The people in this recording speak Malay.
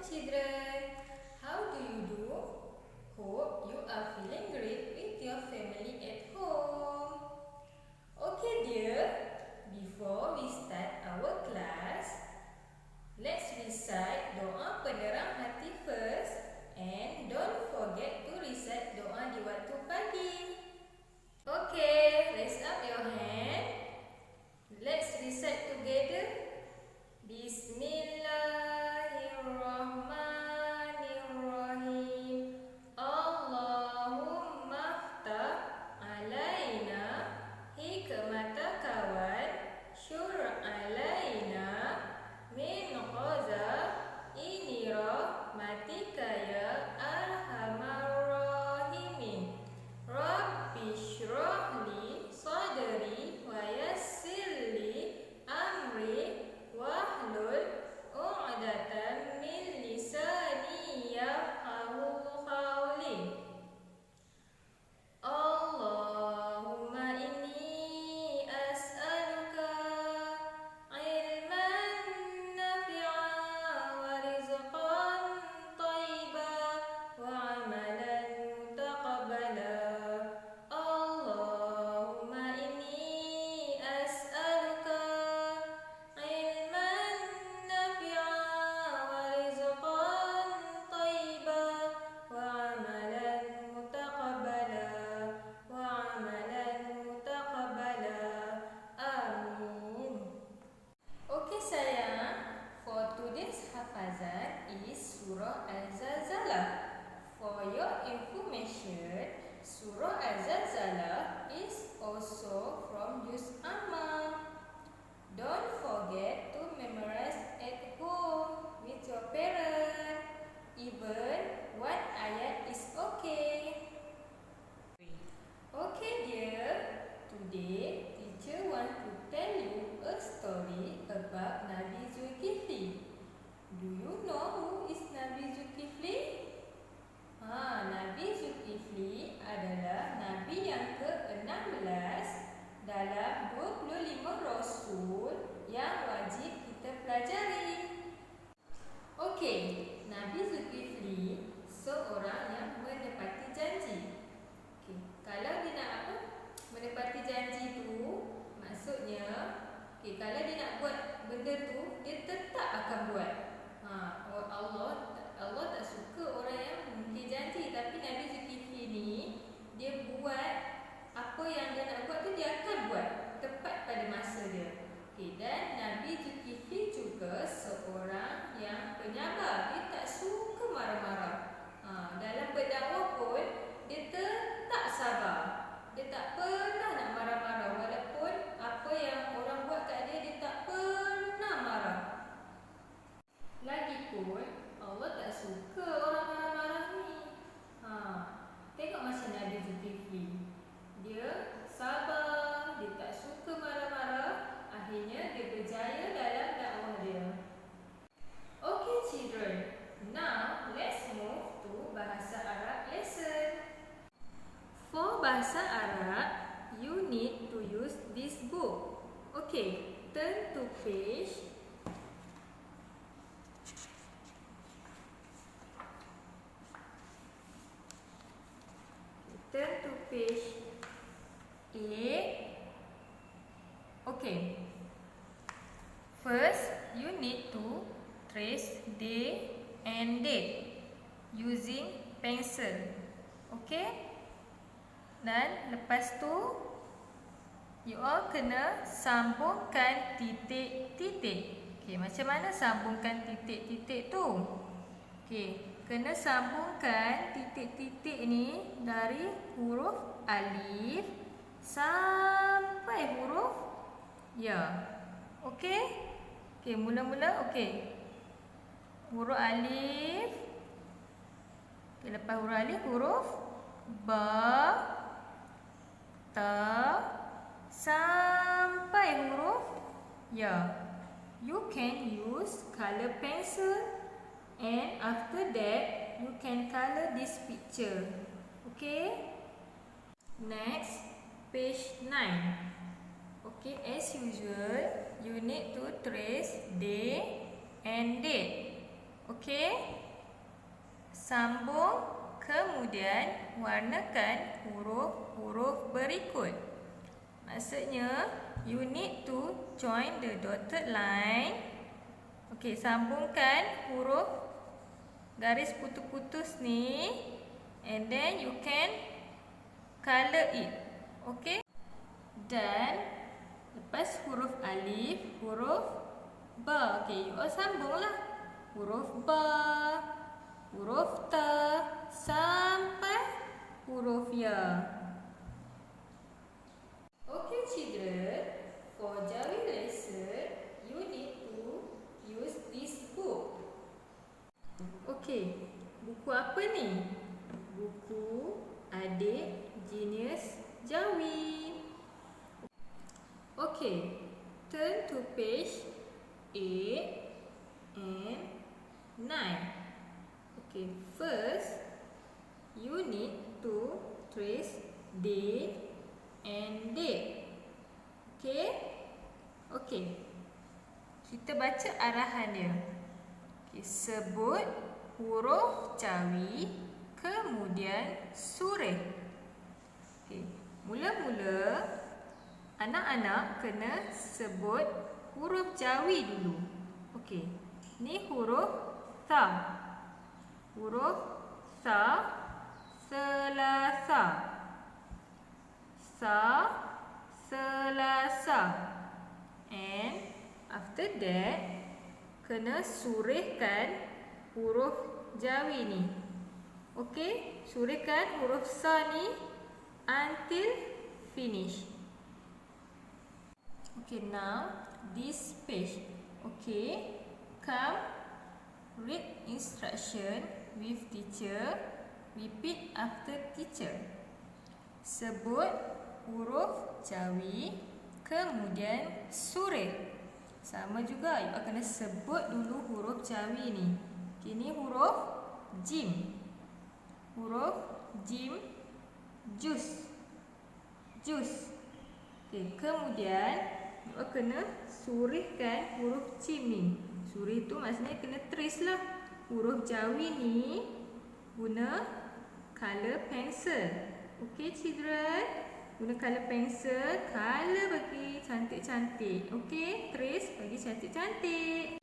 children. How do you do? Hope you are feeling great with your family at home. Okay dear, before we start our class, let's recite doa penerang hati first and don't forget to recite doa di waktu pagi. Okay, raise up your hand. Let's recite together. Bismillahirrahmanirrahim. Allahumma aftah alaina hikmataka wal syur alaina min khazaini rahmatika ya arhamar rahimin. Rabbi shrah li sadri wa yassir li amri wahlul 'uqdatam min lisani yafqahu qawli. Allahumma inni as'aluka ilman nafi'an wa rizqan thayyiban wa 'amalan mutaqabbalan. Allahumma inni as'aluka ilman nafi'an wa rizqan thayyiban wa 'amalan mutaqabbalan wa 'amalan mutaqabbalan. Amin. Okay sayang, for today's hafazan is Surah Al-Zalzalah. For your information, Surah Al-Zalzalah is also from Juz Amma. Don't forget to memorize at home with your parents. Even one ayat is okay. Okay dear, today teacher want to tell you a story about Nabi Zulkifli. Do you know who is Nabi Zulkifli? Nabi Zulkifli adalah Nabi yang ke-16 dalam 25 Rasul yang wajib kita pelajari. Okey, Nabi Zulkifli seorang yang menepati janji. Okey, kalau dia nak apa? Menepati janji tu, maksudnya kalau dia nak buat benda tu, dia tetap akan buat. Allah tak suka orang yang mungkin janji, tapi Nabi Zulkifli ni dia buat apa yang dia nak buat tu, dia akan buat tepat pada masa dia. Dan Nabi Zulkifli juga seorang yang penyabar. Dia tak suka marah-marah. Dalam berdakwah pun dia tetap sabar. Dia tak pernah nak marah-marah, walaupun apa yang orang buat kat dia, dia tak pernah marah. Lagipun Allah tak suka orang marah-marah ni. Tengok macam Nabi Zulkifli. Dia sabar, dia tak suka marah-marah. Akhirnya dia berjaya dalam dakwah dia. Okay children, now let's move to Bahasa Arab lesson. For Bahasa Arab, you need to use this book. Okay, turn to page 8. Okay. First, you need to trace day and date using pencil. Okay? Dan lepas tu, you all kena sambungkan titik-titik. Okay, macam mana sambungkan titik-titik tu? Okay, kena sambungkan titik-titik ni dari huruf alif sampai huruf ya. Okey? Okey, mula-mula okey. Huruf alif. Okey, lepas huruf alif huruf ba, ta sampai huruf ya. You can use color pencil and after that you can color this picture. Okay? Next, page 9. Okay, as usual, you need to trace day and date. Okay? kemudian warnakan huruf-huruf berikut. Maksudnya, you need to join the dotted line. Okey, sambungkan huruf garis putus-putus ni, and then you can color it. Okey? Dan lepas huruf alif, huruf ba. Okey, you all sambunglah. Huruf ba, huruf ta, sampai huruf ya. Okay, children, for Jawi lesson, you need to use this book. Okay, buku apa ni? Buku Adik Genius Jawi. Okay, turn to page 8 and 9. Okay, first, you need to trace day and date. Okay? Okay. Kita baca arahan dia. Okay, sebut huruf Jawi, kemudian surih. Okay. Mula-mula, anak-anak kena sebut huruf Jawi dulu. Okay. Ni huruf Sa. Huruf Sa, Selasa. Sa, Selasa. And after that, kena surihkan huruf Jawi ni. Okey, surihkan huruf Sa ni until finish. Okay, now this page. Okay, come read instruction with teacher. Repeat after teacher. Sebut huruf Jawi, kemudian surih. Sama juga, you akan sebut dulu huruf Jawi ni. Ini huruf Jim. Huruf Jim, jus. Jus. Okay, kemudian you kena surihkan huruf Jim ni. Surih tu maksudnya kena trace lah. Huruf Jawi ni guna color pencil. Okay, children? Guna color pencil, color bagi cantik-cantik. Okay, trace bagi cantik-cantik.